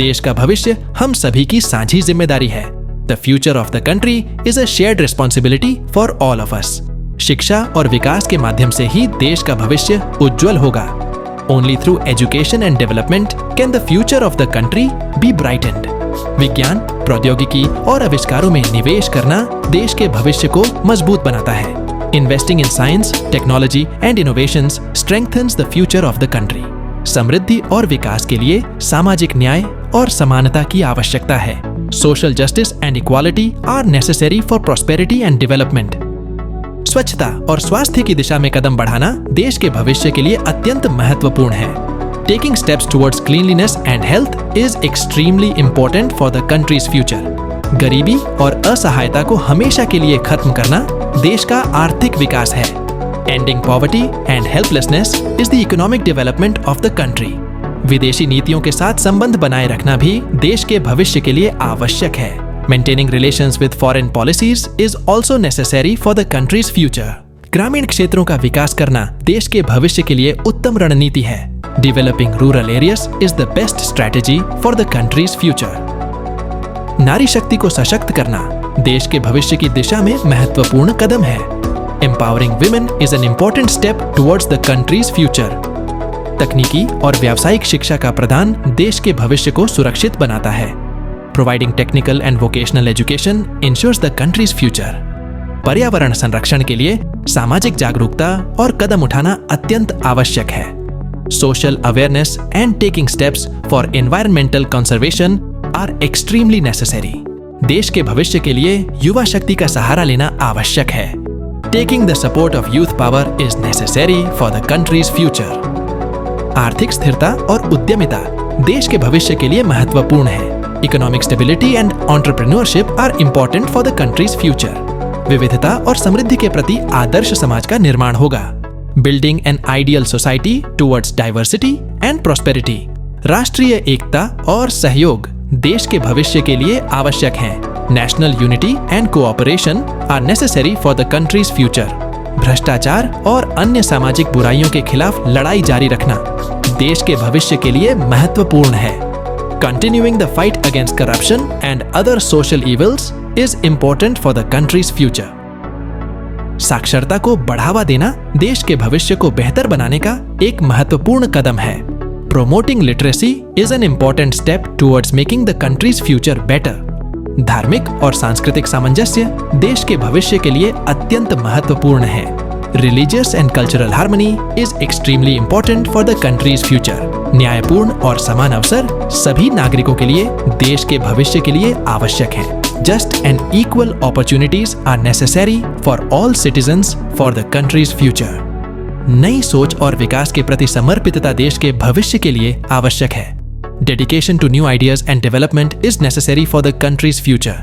देश का भविष्य हम सभी की साझी जिम्मेदारी है। The future of the country is a shared responsibility for all of us. शिक्षा और विकास के माध्यम से ही देश का भविष्य उज्जवल होगा। Only through education and development can the future of the country be brightened. विज्ञान, प्रौद्योगिकी और आविष्कारों में निवेश करना देश के भविष्य को मजबूत बनाता है। Investing in science, technology and innovations strengthens the future of the country. समृद्धि और विकास के लिए सामाजिक न्याय और समानता की आवश्यकता है। Social justice and equality are necessary for prosperity and development. स्वच्छता और स्वास्थ्य की दिशा में कदम बढ़ाना देश के भविष्य के लिए अत्यंत महत्वपूर्ण है। Taking steps towards cleanliness and health is extremely important for the country's future. गरीबी और असहायता को हमेशा के लिए खत्म करना देश का आर्थिक विकास है। Ending poverty and helplessness is the economic development of the country. विदेशी नीतियों के साथ संबंध बनाए रखना भी देश के भविष्य के लिए आवश्यक है। Maintaining relations with foreign policies is also necessary for the country's future. ग्रामीण क्षेत्रों का विकास करना देश के भविष्य के लिए उत्तम रणनीति है। Developing rural areas is the best strategy for the country's future. नारी शक्ति को सशक्त करना देश के भविष्य की दिशा में महत्वपूर्ण कदम है। Empowering women is an important step towards the country's future. तकनीकी और व्यावसायिक शिक्षा का प्रदान देश के भविष्य को सुरक्षित बनाता है। Providing technical and vocational education ensures the country's future. पर्यावरण संरक्षण के लिए सामाजिक जागरूकता और कदम उठाना अत्यंत आवश्यक है। Social awareness and taking steps for environmental conservation are extremely necessary. देश के भविष्य के लिए युवा शक्ति का सहारा लेना आवश्यक है। Taking the support of youth power is necessary for the country's future. आर्थिक स्थिरता और उद्यमिता देश के भविष्य के लिए महत्वपूर्ण है। Economic stability and entrepreneurship are important for the country's future. विविधता और समृद्धि के प्रति आदर्श समाज का निर्माण होगा। Building an ideal society towards diversity and prosperity. राष्ट्रीय एकता और सहयोग देश के भविष्य के लिए आवश्यक हैं। National unity and cooperation are necessary for the country's future. भ्रष्टाचार और अन्य सामाजिक बुराइयों के खिलाफ लड़ाई जारी रखना देश के भविष्य के लिए महत्वपूर्ण है। Continuing the fight against corruption and other social evils is important for the country's future. साक्षरता को बढ़ावा देना देश के भविष्य को बेहतर बनाने का एक महत्वपूर्ण कदम है। Promoting literacy is an important step towards making the country's future better. धार्मिक और सांस्कृतिक सामंजस्य देश के भविष्य के लिए अत्यंत महत्वपूर्ण है। Religious and cultural harmony is extremely important for the country's future. न्यायपूर्ण और समान अवसर सभी नागरिकों के लिए देश के भविष्य के लिए आवश्यक है। Just and equal opportunities are necessary for all citizens for the country's future. नई सोच और विकास के प्रति समर्पितता देश के भविष्य के लिए आवश्यक है। Dedication to new ideas and development is necessary for the country's future.